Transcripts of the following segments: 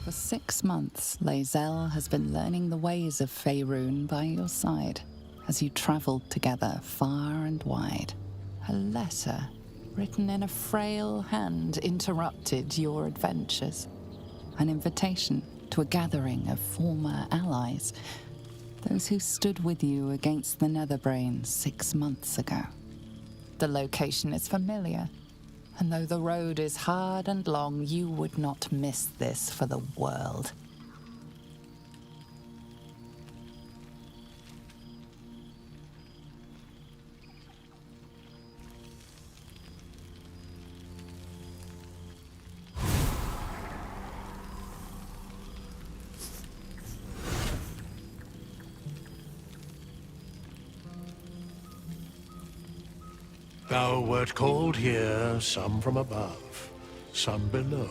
For 6 months, Lae'zel has been learning the ways of Faerun by your side as you traveled together far and wide. A letter written in a frail hand interrupted your adventures. An invitation to a gathering of former allies, those who stood with you against the Netherbrain 6 months ago. The location is familiar, and though the road is hard and long, you would not miss this for the world. Thou wert called here, some from above, some below.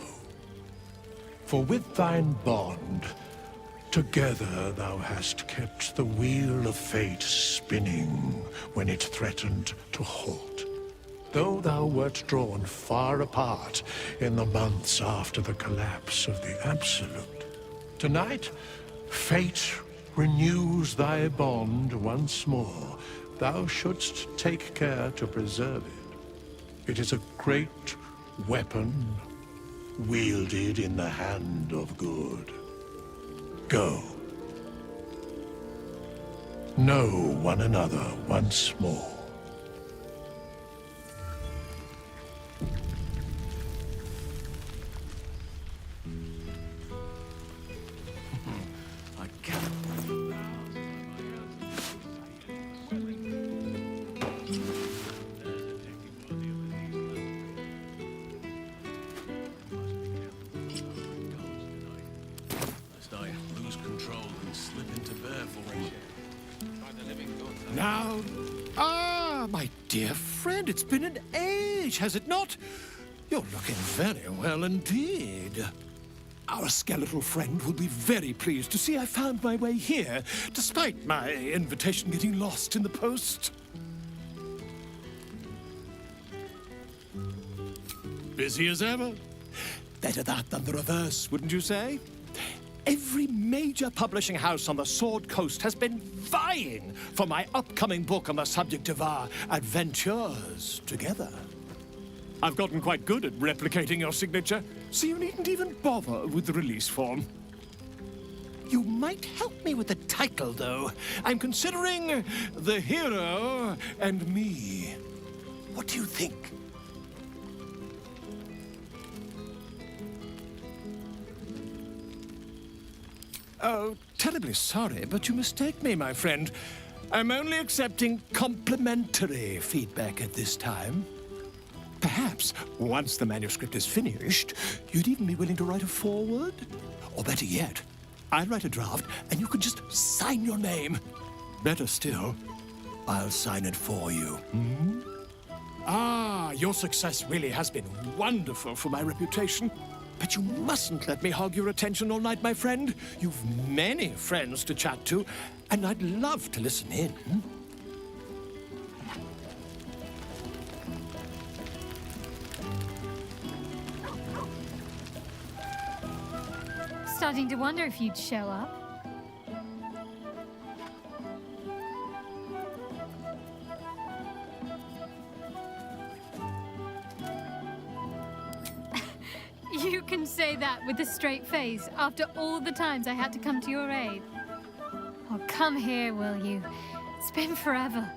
For with thine bond, together thou hast kept the wheel of fate spinning when it threatened to halt. Though thou wert drawn far apart in the months after the collapse of the Absolute, tonight, fate renews thy bond once more. Thou shouldst take care to preserve it. It is a great weapon, wielded in the hand of good. Go. Know one another once more. My dear friend, it's been an age, has it not? You're looking very well indeed. Our skeletal friend will be very pleased to see I found my way here, despite my invitation getting lost in the post. Busy as ever. Better that than the reverse, wouldn't you say? Every major publishing house on the Sword Coast has been vying for my upcoming book on the subject of our adventures together. I've gotten quite good at replicating your signature, so you needn't even bother with the release form. You might help me with the title, though. I'm considering The Hero and Me. What do you think? Oh, terribly sorry, but you mistake me, my friend. I'm only accepting complimentary feedback at this time. Perhaps, once the manuscript is finished, you'd even be willing to write a foreword? Or better yet, I'll write a draft and you can just sign your name. Better still, I'll sign it for you. Hmm? Ah, your success really has been wonderful for my reputation. But you mustn't let me hog your attention all night, my friend. You've many friends to chat to, and I'd love to listen in. Starting to wonder if you'd show up. You can say that with a straight face after all the times I had to come to your aid. Oh, come here, will you? It's been forever.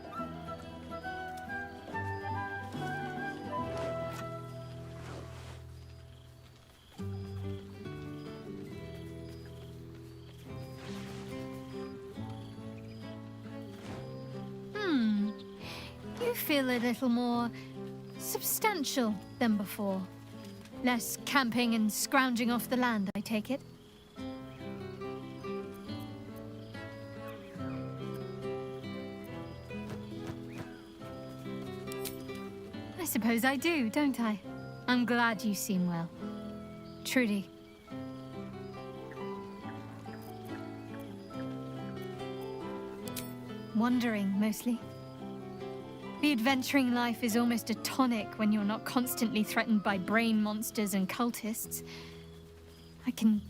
You feel a little more substantial than before. Less camping and scrounging off the land, I take it. I suppose I do, don't I? I'm glad you seem well. Trudy. Wandering, mostly. The adventuring life is almost a tonic when you're not constantly threatened by brain monsters and cultists. I can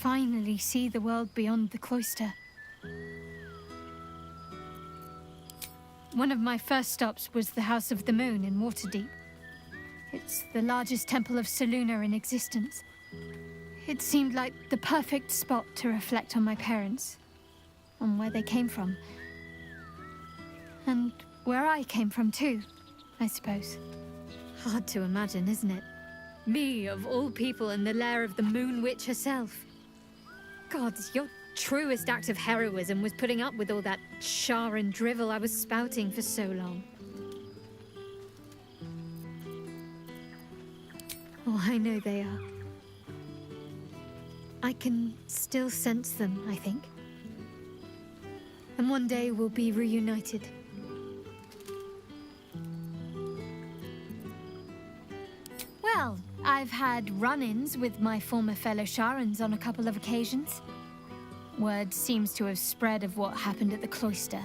finally see the world beyond the cloister. One of my first stops was the House of the Moon in Waterdeep. It's the largest temple of Selûne in existence. It seemed like the perfect spot to reflect on my parents, on where they came from. And where I came from too, I suppose. Hard to imagine, isn't it? Me, of all people, in the lair of the Moon Witch herself. God, your truest act of heroism was putting up with all that char and drivel I was spouting for so long. Oh, I know they are. I can still sense them, I think. And one day we'll be reunited. Well, I've had run-ins with my former fellow Sharans on a couple of occasions. Word seems to have spread of what happened at the cloister.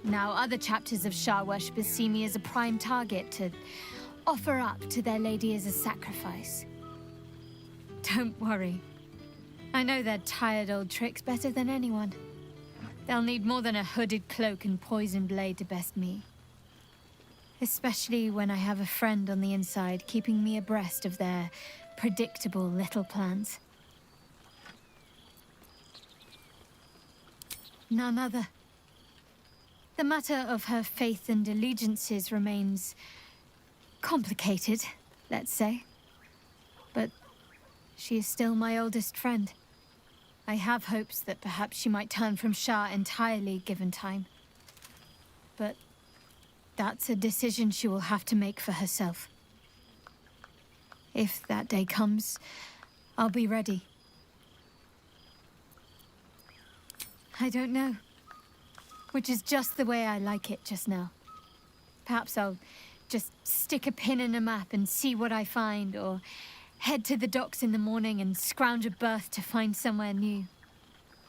Now other chapters of Shar worshippers see me as a prime target to offer up to their lady as a sacrifice. Don't worry. I know their tired old tricks better than anyone. They'll need more than a hooded cloak and poisoned blade to best me. Especially when I have a friend on the inside keeping me abreast of their predictable little plans. None other. The matter of her faith and allegiances remains complicated, let's say. But she is still my oldest friend. I have hopes that perhaps she might turn from Shar entirely given time. But that's a decision she will have to make for herself. If that day comes, I'll be ready. I don't know. Which is just the way I like it just now. Perhaps I'll just stick a pin in a map and see what I find, or head to the docks in the morning and scrounge a berth to find somewhere new.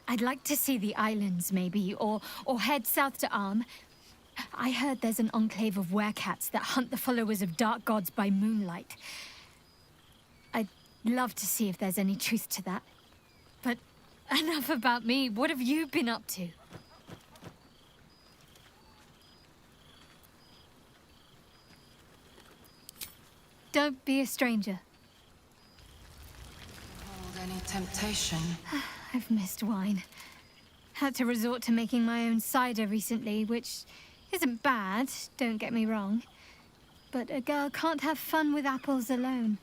I'd like to see the islands, maybe, or head south to Arm. I heard there's an enclave of werecats that hunt the followers of dark gods by moonlight. I'd love to see if there's any truth to that. But enough about me. What have you been up to? Don't be a stranger. Hold any temptation. I've missed wine. Had to resort to making my own cider recently, which isn't bad, don't get me wrong. But a girl can't have fun with apples alone.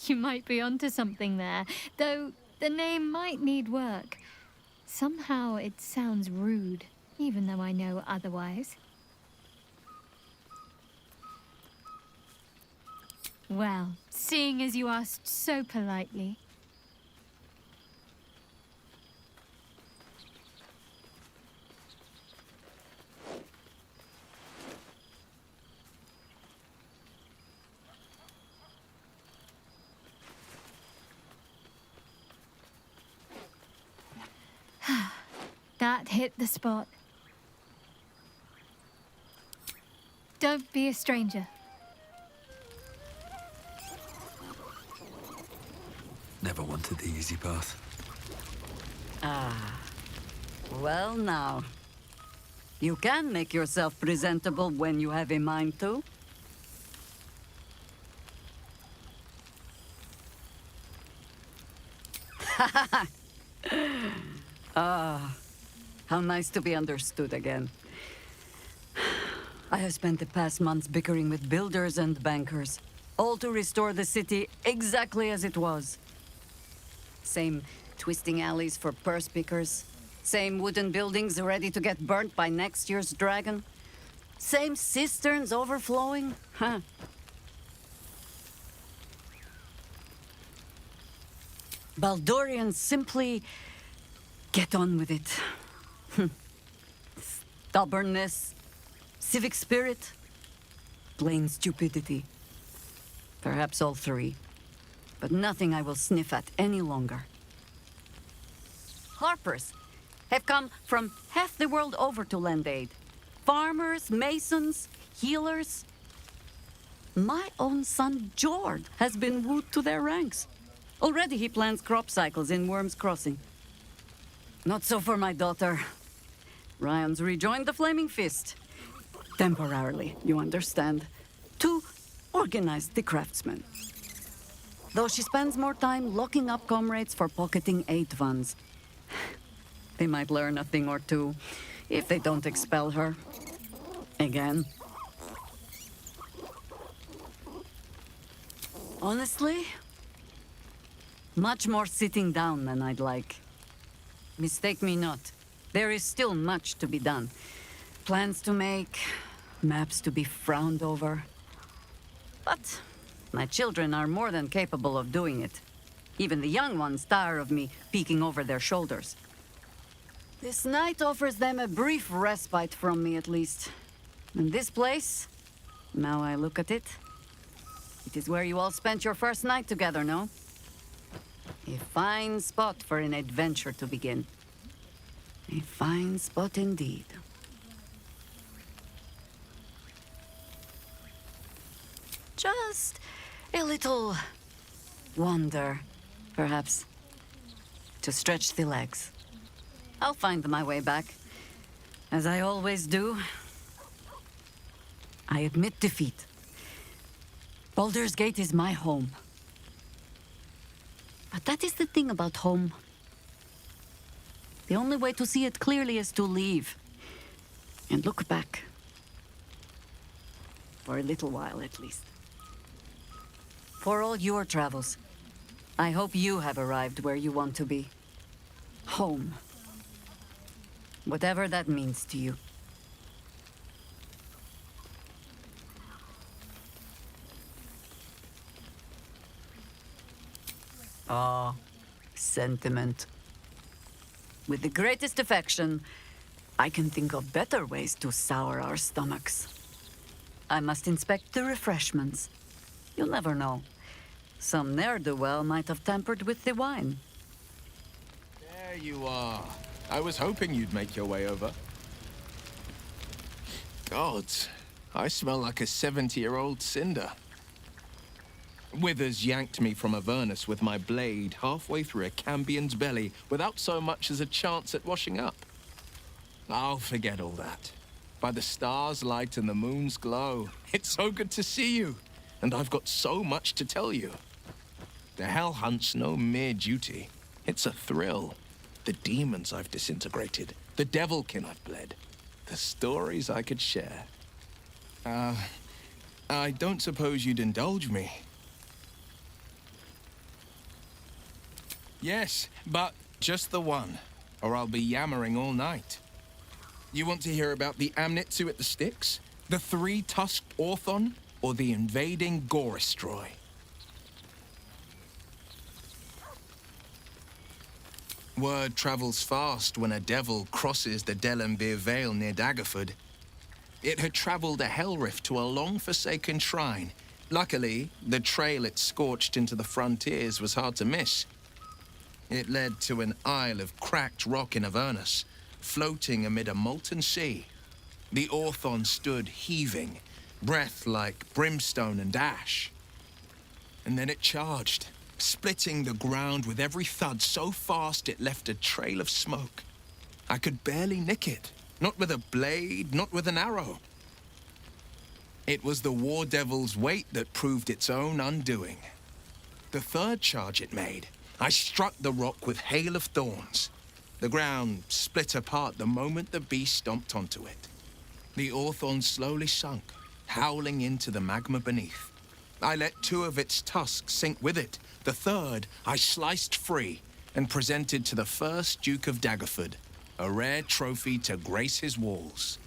You might be onto something there, though the name might need work. Somehow it sounds rude, even though I know otherwise. Well, seeing as you asked so politely. That hit the spot. Don't be a stranger. Never wanted the easy path. Ah. Well now. You can make yourself presentable when you have a mind to. Ah. How nice to be understood again. I have spent the past months bickering with builders and bankers, all to restore the city exactly as it was. Same twisting alleys for purse pickers, same wooden buildings ready to get burnt by next year's dragon, same cisterns overflowing, huh? Baldurians simply get on with it. Stubbornness, civic spirit, plain stupidity. Perhaps all three, but nothing I will sniff at any longer. Harpers have come from half the world over to lend aid. Farmers, masons, healers. My own son, Jord, has been wooed to their ranks. Already he plans crop cycles in Worm's Crossing. Not so for my daughter. Ryan's rejoined the Flaming Fist. Temporarily, you understand. To organize the craftsmen. Though she spends more time locking up comrades for pocketing aid funds. They might learn a thing or two if they don't expel her. Again. Honestly, much more sitting down than I'd like. Mistake me not. There is still much to be done. Plans to make, maps to be frowned over. But my children are more than capable of doing it. Even the young ones tire of me peeking over their shoulders. This night offers them a brief respite from me, at least. And this place, now I look at it, it is where you all spent your first night together, no? A fine spot for an adventure to begin. A fine spot indeed. Just a little wander, perhaps, to stretch the legs. I'll find my way back, as I always do. I admit defeat. Baldur's Gate is my home. But that is the thing about home. The only way to see it clearly is to leave. And look back. For a little while, at least. For all your travels, I hope you have arrived where you want to be. Home. Whatever that means to you. Ah, sentiment. With the greatest affection, I can think of better ways to sour our stomachs. I must inspect the refreshments. You'll never know. Some ne'er-do-well might have tampered with the wine. There you are. I was hoping you'd make your way over. Gods, I smell like a 70-year-old cinder. Withers yanked me from Avernus with my blade halfway through a Cambion's belly without so much as a chance at washing up. I'll forget all that. By the stars' light and the moon's glow, it's so good to see you, and I've got so much to tell you. The Hell Hunt's no mere duty. It's a thrill. The demons I've disintegrated, the devilkin I've bled, the stories I could share. I don't suppose you'd indulge me. Yes, but just the one, or I'll be yammering all night. You want to hear about the Amnitsu at the Styx, the three-tusked Orthon, or the invading Goristroy? Word travels fast when a devil crosses the Delembir Vale near Daggerford. It had traveled a hell rift to a long-forsaken shrine. Luckily, the trail it scorched into the frontiers was hard to miss. It led to an isle of cracked rock in Avernus, floating amid a molten sea. The Orthon stood heaving, breath like brimstone and ash. And then it charged, splitting the ground with every thud so fast it left a trail of smoke. I could barely nick it, not with a blade, not with an arrow. It was the War Devil's weight that proved its own undoing. The third charge it made, I struck the rock with hail of thorns. The ground split apart the moment the beast stomped onto it. The Orthon slowly sunk, howling into the magma beneath. I let two of its tusks sink with it. The third I sliced free and presented to the first Duke of Daggerford, a rare trophy to grace his walls.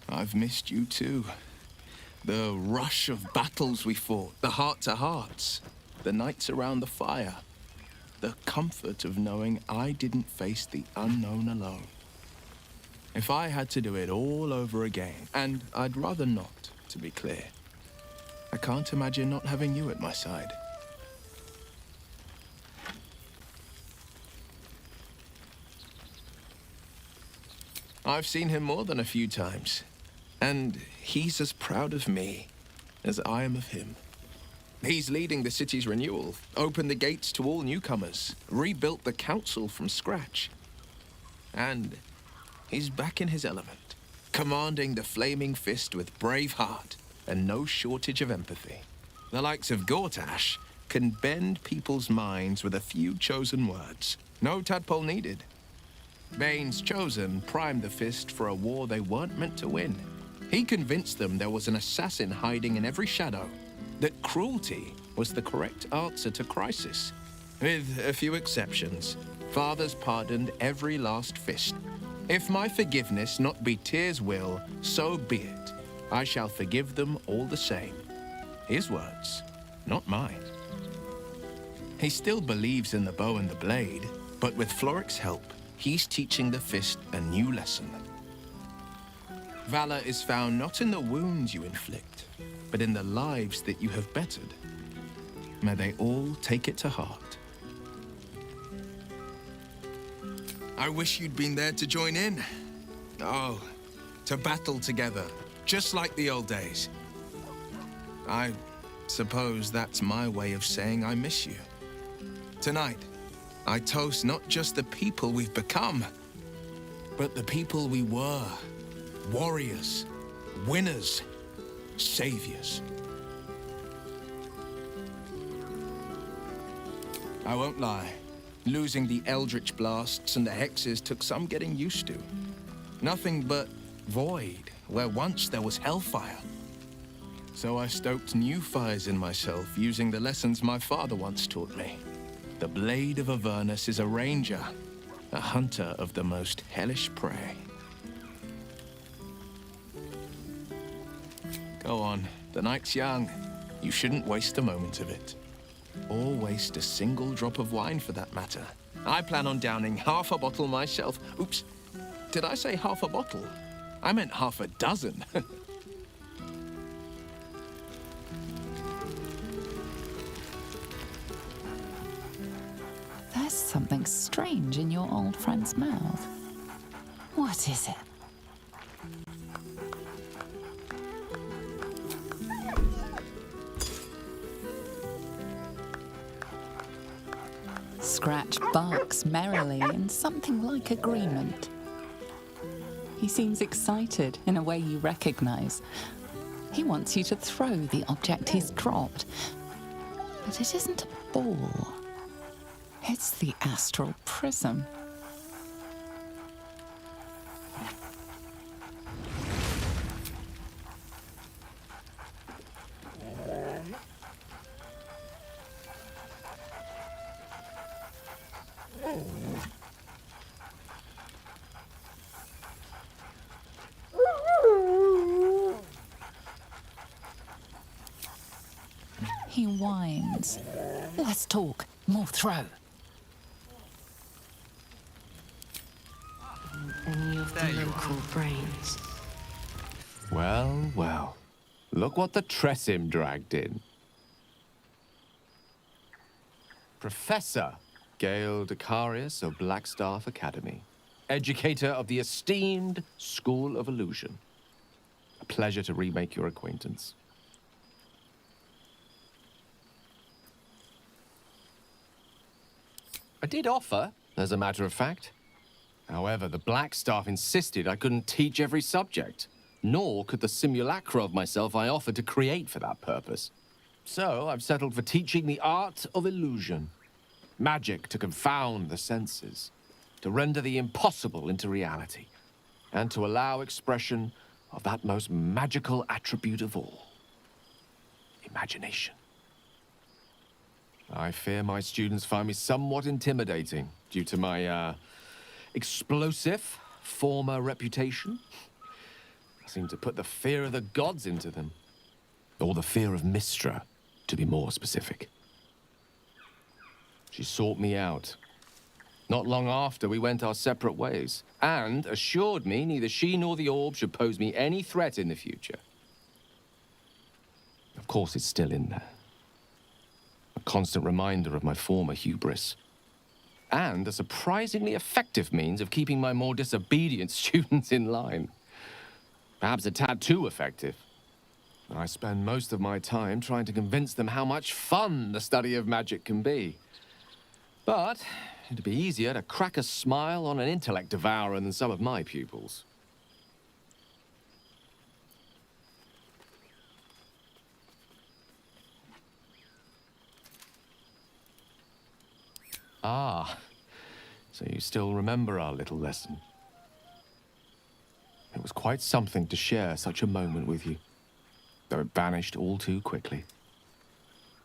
I've missed you too. The rush of battles we fought, the heart-to-hearts, the nights around the fire, the comfort of knowing I didn't face the unknown alone. If I had to do it all over again, and I'd rather not, to be clear, I can't imagine not having you at my side. I've seen him more than a few times, And he's as proud of me as I am of him. He's leading the city's renewal, opened the gates to all newcomers, rebuilt the council from scratch. And he's back in his element, commanding the Flaming Fist with brave heart and no shortage of empathy. The likes of Gortash can bend people's minds with a few chosen words. No tadpole needed. Bane's Chosen primed the Fist for a war they weren't meant to win. He convinced them there was an assassin hiding in every shadow, that cruelty was the correct answer to crisis. With a few exceptions, fathers pardoned every last Fist. If my forgiveness not be Tyr's will, so be it. I shall forgive them all the same. His words, not mine. He still believes in the bow and the blade, but with Floric's help, he's teaching the Fist a new lesson. Valor is found not in the wounds you inflict, but in the lives that you have bettered. May they all take it to heart. I wish you'd been there to join in. Oh, to battle together, just like the old days. I suppose that's my way of saying I miss you. Tonight, I toast not just the people we've become, but the people we were. Warriors, winners, saviors. I won't lie. Losing the Eldritch Blasts and the Hexes took some getting used to. Nothing but void, where once there was hellfire. So I stoked new fires in myself using the lessons my father once taught me. The Blade of Avernus is a ranger, a hunter of the most hellish prey. Go on, the night's young. You shouldn't waste a moment of it. Or waste a single drop of wine for that matter. I plan on downing half a bottle myself. Oops, did I say half a bottle? I meant half a dozen. There's something strange in your old friend's mouth. What is it? Scratch barks merrily in something like agreement. He seems excited in a way you recognize. He wants you to throw the object he's dropped. But it isn't a ball. It's the astral prism. He whines. Less talk, more throw. Any of the local brains. Well, well. Look what the Tressim dragged in. Professor Gale Decarius of Blackstaff Academy. Educator of the esteemed School of Illusion. A pleasure to remake your acquaintance. I did offer, as a matter of fact. However, the Blackstaff insisted I couldn't teach every subject, nor could the simulacra of myself I offered to create for that purpose. So I've settled for teaching the art of illusion. Magic to confound the senses, to render the impossible into reality, and to allow expression of that most magical attribute of all, imagination. I fear my students find me somewhat intimidating due to my, explosive former reputation. I seem to put the fear of the gods into them. Or the fear of Mystra, to be more specific. She sought me out. Not long after, we went our separate ways, and assured me neither she nor the orb should pose me any threat in the future. Of course, it's still in there. A constant reminder of my former hubris. And a surprisingly effective means of keeping my more disobedient students in line. Perhaps a tad too effective. I spend most of my time trying to convince them how much fun the study of magic can be. But it'd be easier to crack a smile on an intellect devourer than some of my pupils. Ah, so you still remember our little lesson. It was quite something to share such a moment with you, though it vanished all too quickly.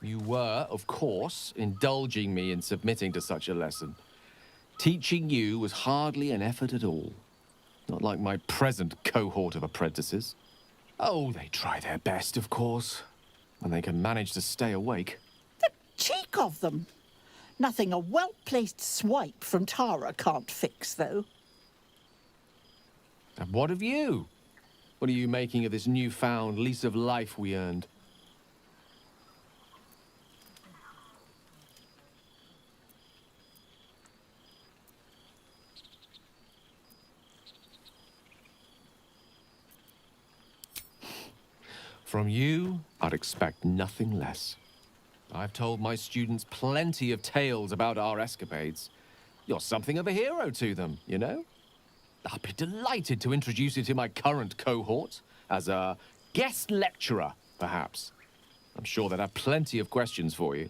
You were, of course, indulging me in submitting to such a lesson. Teaching you was hardly an effort at all. Not like my present cohort of apprentices. Oh, they try their best, of course, when they can manage to stay awake. The cheek of them! Nothing a well-placed swipe from Tara can't fix, though. And what of you? What are you making of this newfound lease of life we earned? From you, I'd expect nothing less. I've told my students plenty of tales about our escapades. You're something of a hero to them, you know? I'd be delighted to introduce you to my current cohort as a guest lecturer, perhaps. I'm sure they'd have plenty of questions for you.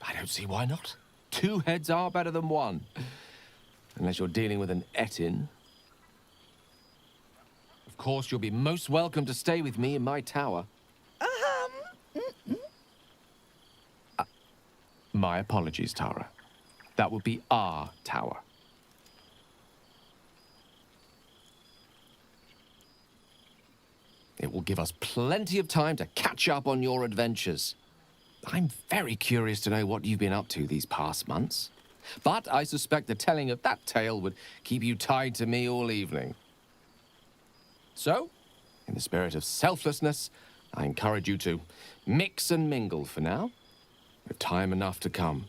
I don't see why not. 2 heads are better than 1. Unless you're dealing with an Etin. Of course, you'll be most welcome to stay with me in my tower. My apologies, Tara. That would be our tower. It will give us plenty of time to catch up on your adventures. I'm very curious to know what you've been up to these past months. But I suspect the telling of that tale would keep you tied to me all evening. So, in the spirit of selflessness, I encourage you to mix and mingle for now, with time enough to come.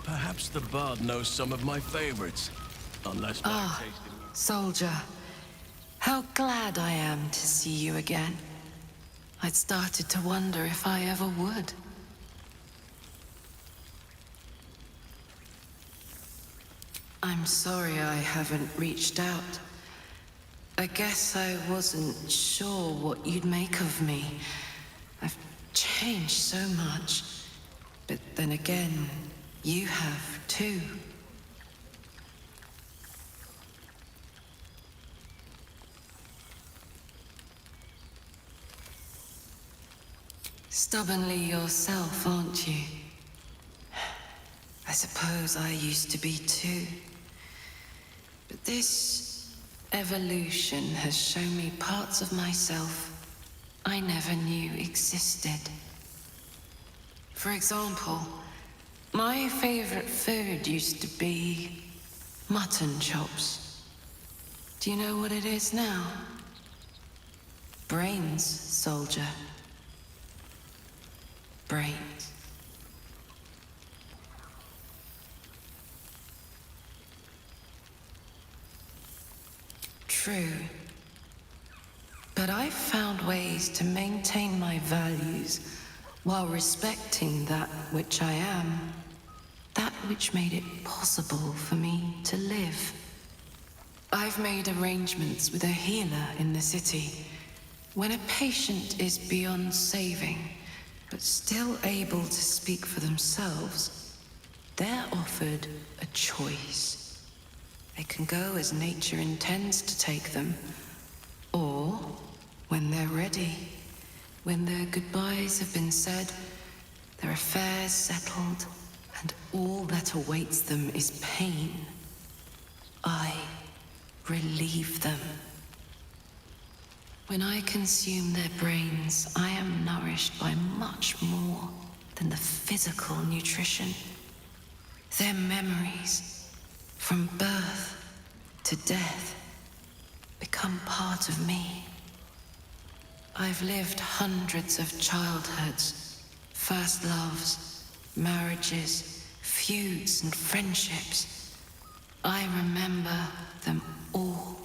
Perhaps the bard knows some of my favorites. Unless my taste in... Soldier, how glad I am to see you again. I'd started to wonder if I ever would. I'm sorry I haven't reached out. I guess I wasn't sure what you'd make of me. I've changed so much. But then again, you have too. Stubbornly yourself, aren't you? I suppose I used to be too. But this evolution has shown me parts of myself I never knew existed. For example, my favorite food used to be mutton chops. Do you know what it is now? Brains, soldier. Brains. True. But I've found ways to maintain my values while respecting that which I am. That which made it possible for me to live. I've made arrangements with a healer in the city. When a patient is beyond saving, but still able to speak for themselves, they're offered a choice. They can go as nature intends to take them, or when they're ready, when their goodbyes have been said, their affairs settled, and all that awaits them is pain, I relieve them. When I consume their brains, I am nourished by much more than the physical nutrition. Their memories, from birth to death, become part of me. I've lived hundreds of childhoods, first loves, marriages, feuds, and friendships. I remember them all.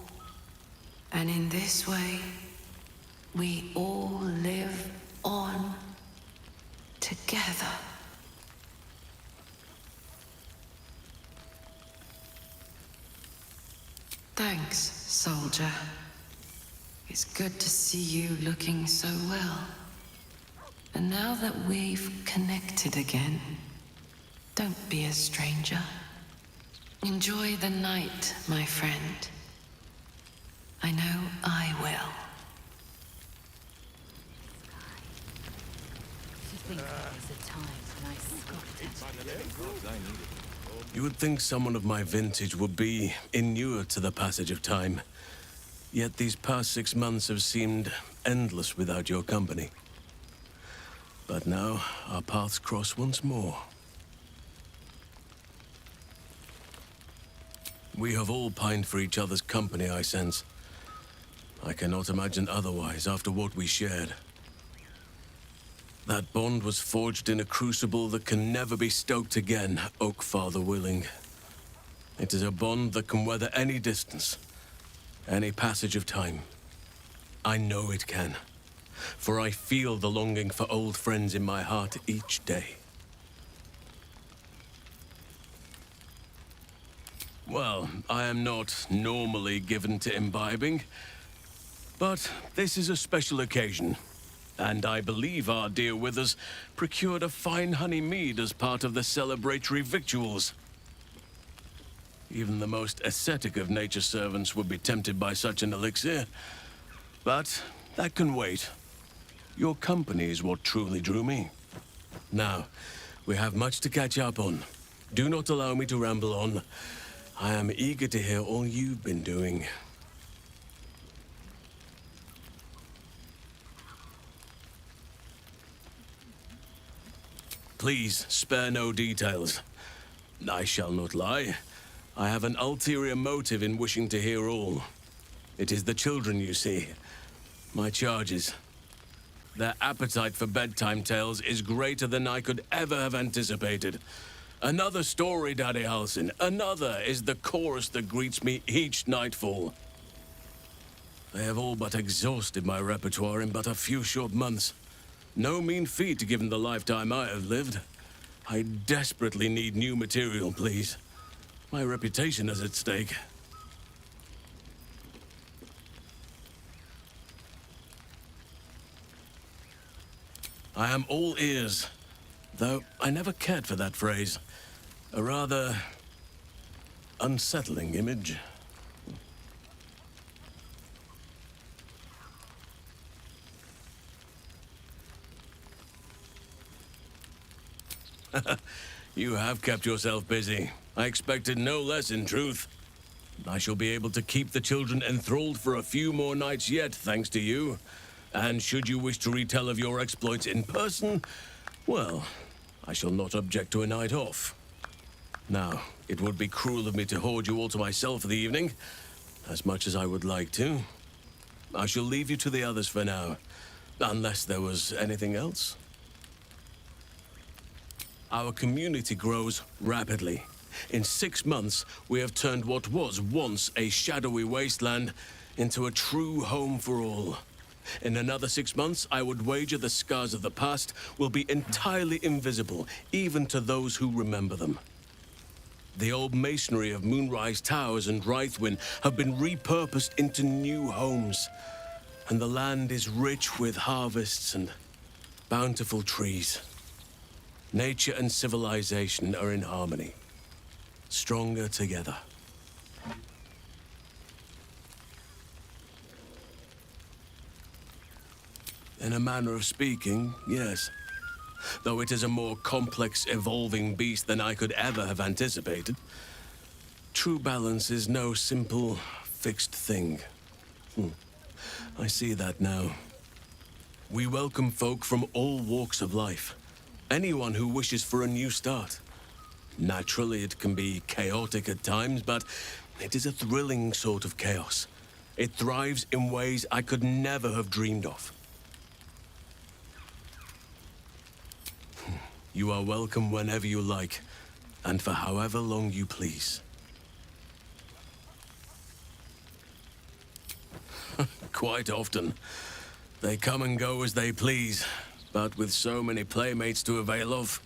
And in this way, we all live on together. Thanks, soldier. It's good to see you looking so well. And now that we've connected again, don't be a stranger. Enjoy the night, my friend. I know I will. You would think someone of my vintage would be inured to the passage of time. Yet these past 6 months have seemed endless without your company. But now, our paths cross once more. We have all pined for each other's company, I sense. I cannot imagine otherwise after what we shared. That bond was forged in a crucible that can never be stoked again, Oak Father willing. It is a bond that can weather any distance, any passage of time. I know it can, for I feel the longing for old friends in my heart each day. Well, I am not normally given to imbibing, but this is a special occasion. And I believe our dear Withers procured a fine honey mead as part of the celebratory victuals. Even the most ascetic of nature's servants would be tempted by such an elixir. But that can wait. Your company is what truly drew me. Now, we have much to catch up on. Do not allow me to ramble on. I am eager to hear all you've been doing. Please, spare no details. I shall not lie. I have an ulterior motive in wishing to hear all. It is the children, you see. My charges. Their appetite for bedtime tales is greater than I could ever have anticipated. Another story, Daddy Halsin. Another is the chorus that greets me each nightfall. They have all but exhausted my repertoire in but a few short months. No mean feat given the lifetime I have lived. I desperately need new material, please. My reputation is at stake. I am all ears, though I never cared for that phrase. A rather unsettling image. You have kept yourself busy. I expected no less, in truth. I shall be able to keep the children enthralled for a few more nights yet, thanks to you. And should you wish to retell of your exploits in person, well, I shall not object to a night off. Now, it would be cruel of me to hoard you all to myself for the evening, as much as I would like to. I shall leave you to the others for now, unless there was anything else. Our community grows rapidly. In 6 months, we have turned what was once a shadowy wasteland into a true home for all. In another 6 months, I would wager the scars of the past will be entirely invisible, even to those who remember them. The old masonry of Moonrise Towers and Rythwin have been repurposed into new homes, and the land is rich with harvests and bountiful trees. Nature and civilization are in harmony, stronger together. In a manner of speaking, yes. Though it is a more complex, evolving beast than I could ever have anticipated. True balance is no simple, fixed thing. I see that now. We welcome folk from all walks of life. Anyone who wishes for a new start. Naturally, it can be chaotic at times, but it is a thrilling sort of chaos. It thrives in ways I could never have dreamed of. You are welcome whenever you like, and for however long you please. Quite often. They come and go as they please, but with so many playmates to avail of,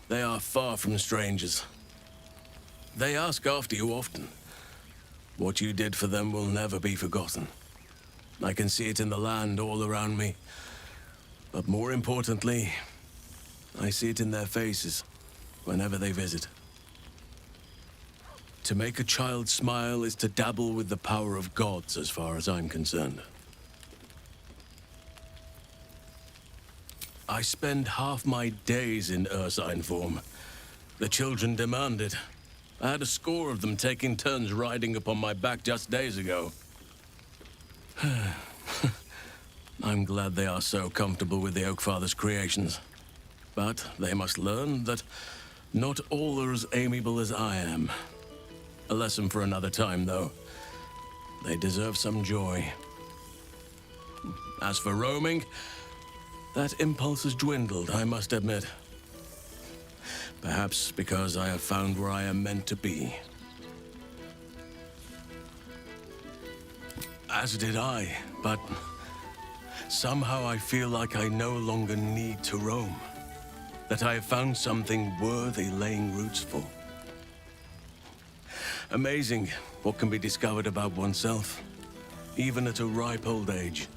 they are far from strangers. They ask after you often. What you did for them will never be forgotten. I can see it in the land all around me. But more importantly, I see it in their faces whenever they visit. To make a child smile is to dabble with the power of gods, as far as I'm concerned. I spend half my days in ursine form. The children demand it. I had a score of them taking turns riding upon my back just days ago. I'm glad they are so comfortable with the Oakfather's creations. But they must learn that not all are as amiable as I am. A lesson for another time, though. They deserve some joy. As for roaming, that impulse has dwindled, I must admit. Perhaps because I have found where I am meant to be. As did I, but somehow I feel like I no longer need to roam. That I have found something worthy laying roots for. Amazing what can be discovered about oneself, even at a ripe old age.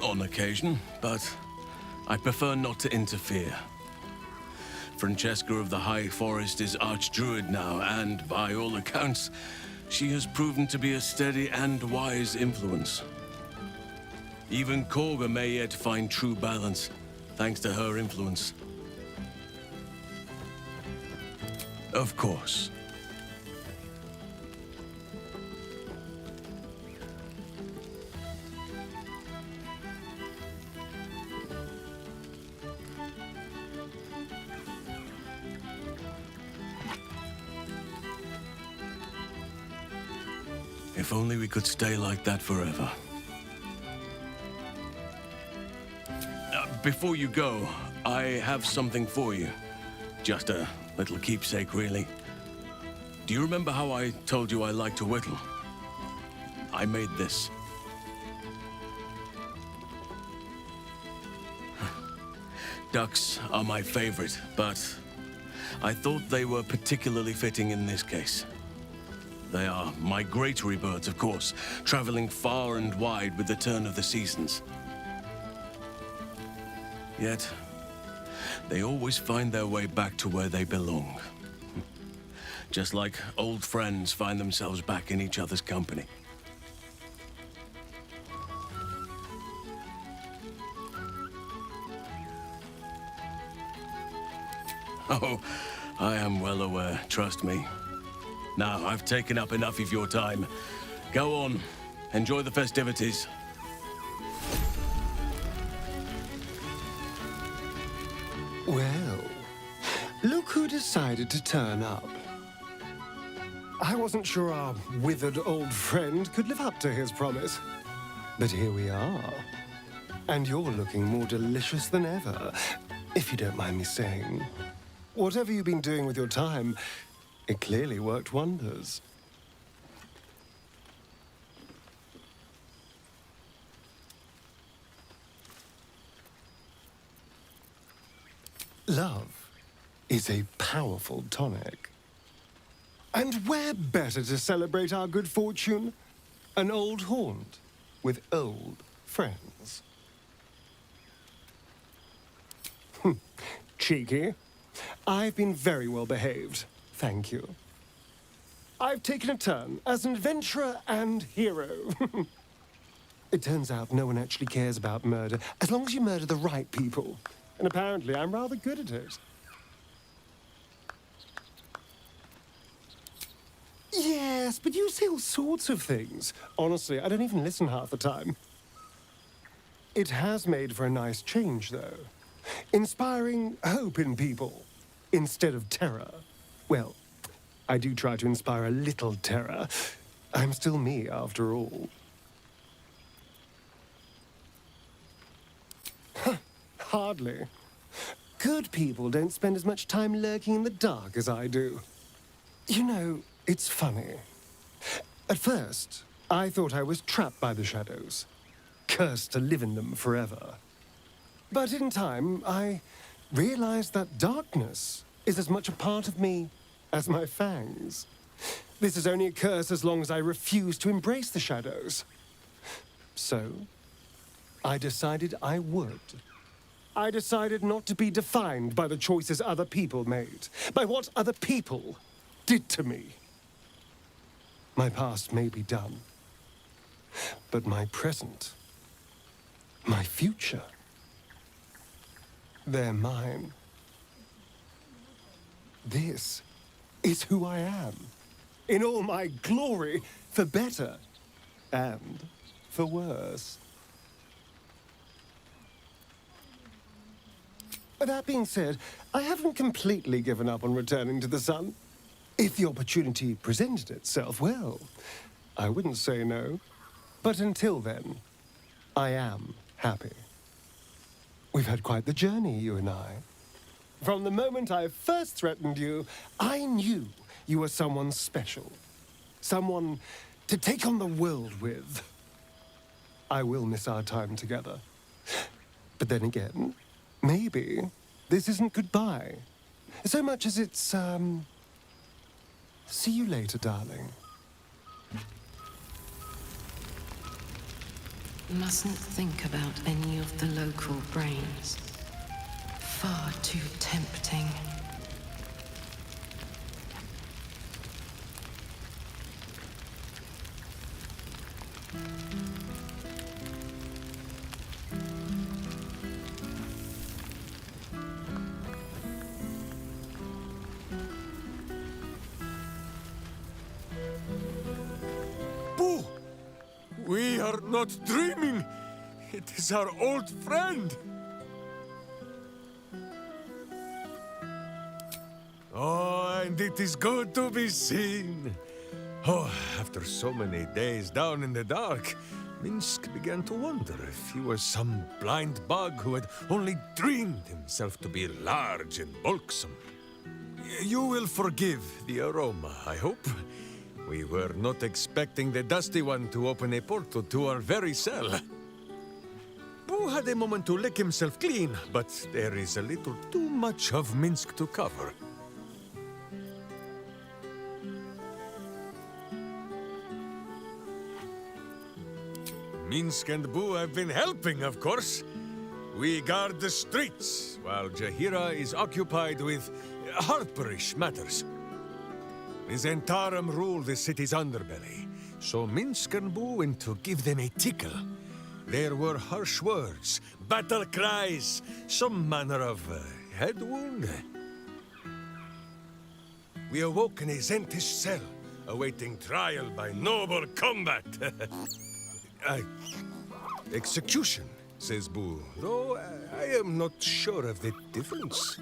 On occasion, but I prefer not to interfere. Francesca of the High Forest is Archdruid now, and by all accounts, she has proven to be a steady and wise influence. Even Korga may yet find true balance, thanks to her influence. Of course. If only we could stay like that forever. Before you go, I have something for you. Just a little keepsake, really. Do you remember how I told you I like to whittle? I made this. Ducks are my favorite, but I thought they were particularly fitting in this case. They are migratory birds, of course, traveling far and wide with the turn of the seasons. Yet, they always find their way back to where they belong. Just like old friends find themselves back in each other's company. Oh, I am well aware, trust me. Now, I've taken up enough of your time. Go on, enjoy the festivities. Well, look who decided to turn up. I wasn't sure our withered old friend could live up to his promise. But here we are. And you're looking more delicious than ever, if you don't mind me saying. Whatever you've been doing with your time, it clearly worked wonders. Love is a powerful tonic. And where better to celebrate our good fortune? An old haunt with old friends. Cheeky. I've been very well behaved, thank you. I've taken a turn as an adventurer and hero. It turns out no one actually cares about murder, as long as you murder the right people. And apparently I'm rather good at it. Yes, but you say all sorts of things. Honestly, I don't even listen half the time. It has made for a nice change, though. Inspiring hope in people instead of terror. Well, I do try to inspire a little terror. I'm still me, after all. Hardly. Good people don't spend as much time lurking in the dark as I do. You know, it's funny. At first, I thought I was trapped by the shadows, cursed to live in them forever. But in time, I realized that darkness is as much a part of me as my fangs. This is only a curse as long as I refuse to embrace the shadows. So, I decided I would. I decided not to be defined by the choices other people made, by what other people did to me. My past may be done, but my present, my future, they're mine. This is who I am, in all my glory, for better and for worse. That being said, I haven't completely given up on returning to the sun. If the opportunity presented itself, well, I wouldn't say no. But until then, I am happy. We've had quite the journey, you and I. From the moment I first threatened you, I knew you were someone special. Someone to take on the world with. I will miss our time together. But then again, maybe this isn't goodbye. So much as it's, see you later, darling. Mustn't think about any of the local brains. Far too tempting. Boo! We are not dreaming! It is our old friend! Oh, and it is good to be seen. Oh, after so many days down in the dark, Minsk began to wonder if he was some blind bug who had only dreamed himself to be large and bulksome. You will forgive the aroma, I hope. We were not expecting the Dusty One to open a portal to our very cell. Boo had a moment to lick himself clean, but there is a little too much of Minsk to cover. Minsk and Boo have been helping, of course. We guard the streets, while Jahira is occupied with harperish matters. The Zentarum rule the city's underbelly, so Minsk and Boo went to give them a tickle. There were harsh words, battle cries, some manner of head wound. We awoke in a Zentish cell, awaiting trial by noble combat. Execution, says Boo, though I am not sure of the difference.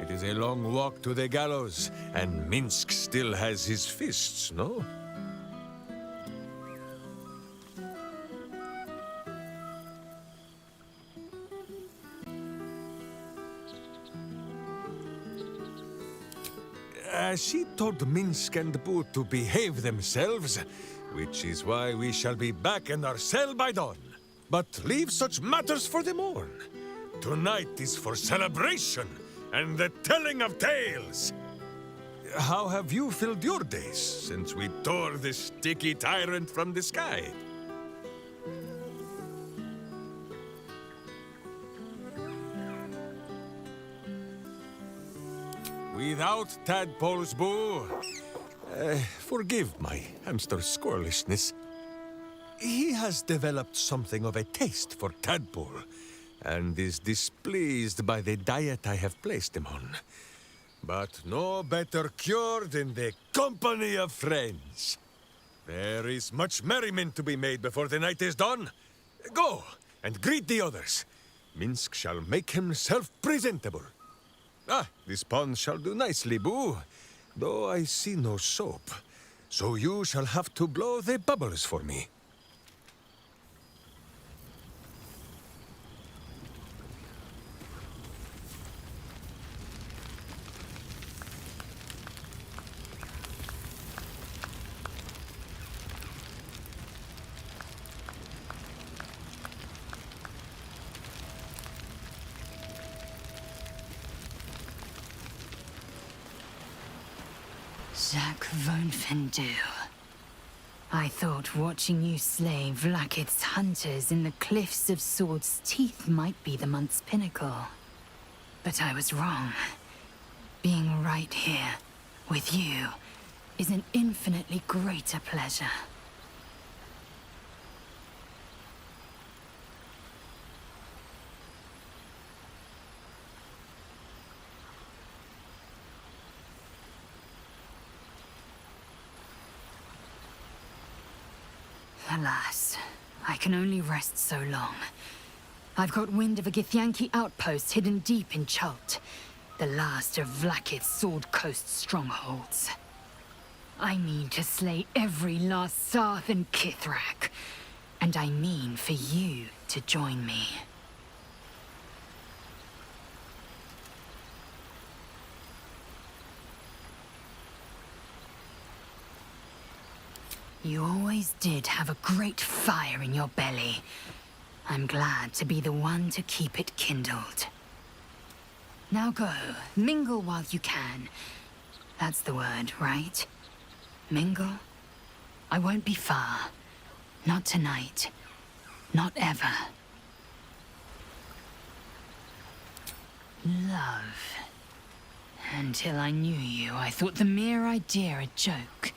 It is a long walk to the gallows, and Minsk still has his fists, no? She told Minsk and Boo to behave themselves, which is why we shall be back in our cell by dawn. But leave such matters for the morn. Tonight is for celebration and the telling of tales. How have you filled your days since we tore this sticky tyrant from the sky? Without tadpoles, Boo. Forgive my hamster squirrelishness. He has developed something of a taste for tadpole, and is displeased by the diet I have placed him on. But no better cure than the company of friends. There is much merriment to be made before the night is done. Go, and greet the others. Minsk shall make himself presentable. Ah, this pond shall do nicely, Boo. though I see no soap. So you shall have to blow the bubbles for me. Jacques von Fendu. I thought watching you slay Vlakith's hunters in the cliffs of Sword's Teeth might be the month's pinnacle. But I was wrong. Being right here, with you, is an infinitely greater pleasure. Alas, I can only rest so long. I've got wind of a Githyanki outpost hidden deep in Chult, the last of Vlakith's Sword Coast strongholds. I mean to slay every last Sarth and Kithrak, and I mean for you to join me. You always did have a great fire in your belly. I'm glad to be the one to keep it kindled. Now go, mingle while you can. That's the word, right? Mingle? I won't be far. Not tonight. Not ever. Love. Until I knew you, I thought the mere idea a joke.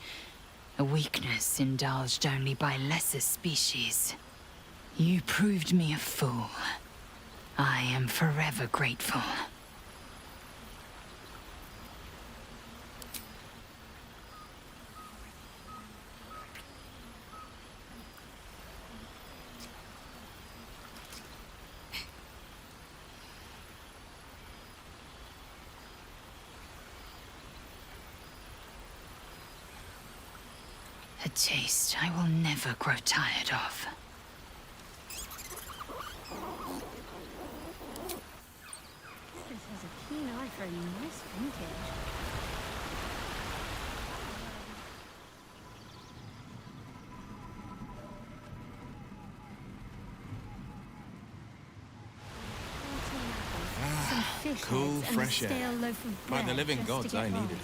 A weakness indulged only by lesser species. You proved me a fool. I am forever grateful. A taste I will never grow tired of. This has a keen eye for a nice vintage. Some fish Cool, heads and a fresh air. stale loaf of By the bread living just to gods, get I by. needed it.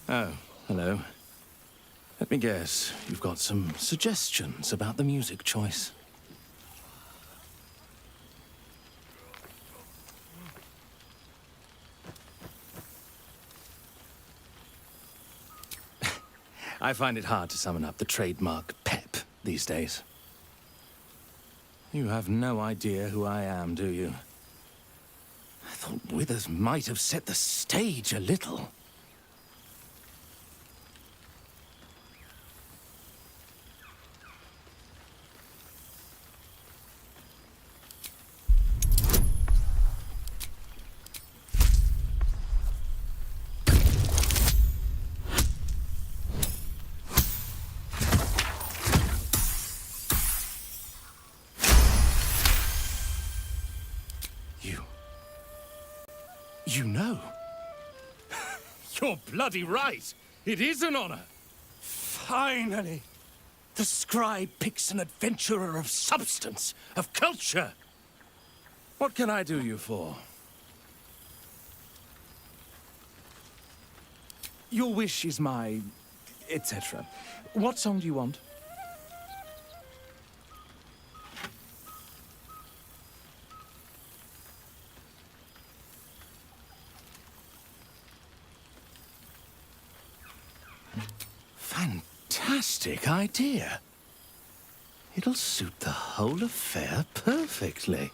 Oh, hello. Let me guess, you've got some suggestions about the music choice. I find it hard to summon up the trademark pep these days. You have no idea who I am, do you? I thought Withers might have set the stage a little. You know? You're bloody right. It is an honor. Finally! The scribe picks an adventurer of substance, of culture. What can I do you for? Your wish is my... etc. What song do you want? Fantastic idea. It'll suit the whole affair perfectly.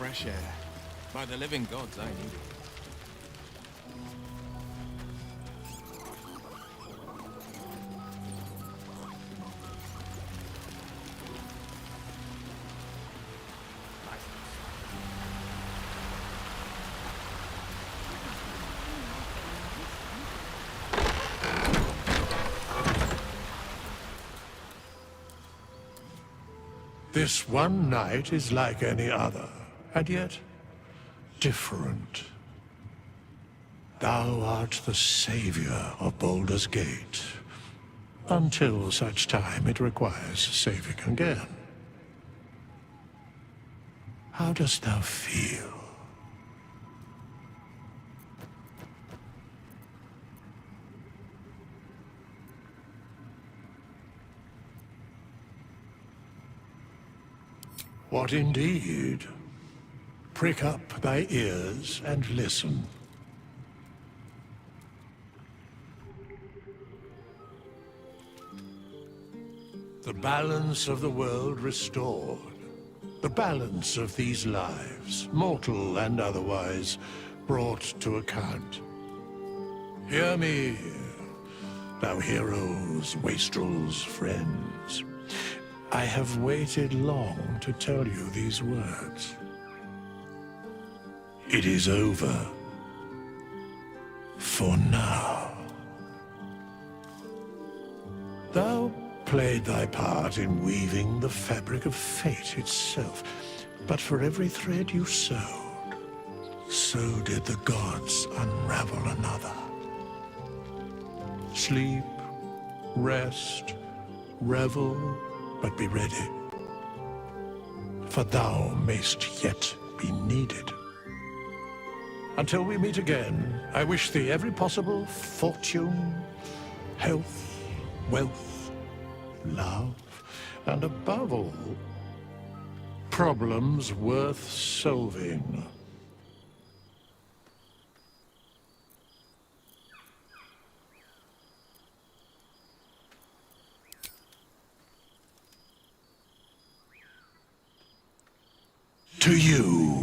fresh air. By the living gods, I need it. This one night is like any other, and yet different. Thou art the savior of Baldur's Gate, until such time it requires saving again. How dost thou feel? What indeed? Prick up thy ears and listen. The balance of the world restored. The balance of these lives, mortal and otherwise, brought to account. Hear me, thou heroes, wastrels, friends. I have waited long to tell you these words. It is over. For now. Thou played thy part in weaving the fabric of fate itself, but for every thread you sewed, so did the gods unravel another. Sleep, rest, revel, but be ready, for thou mayst yet be needed. Until we meet again, I wish thee every possible fortune, health, wealth, love, and above all, problems worth solving. To you.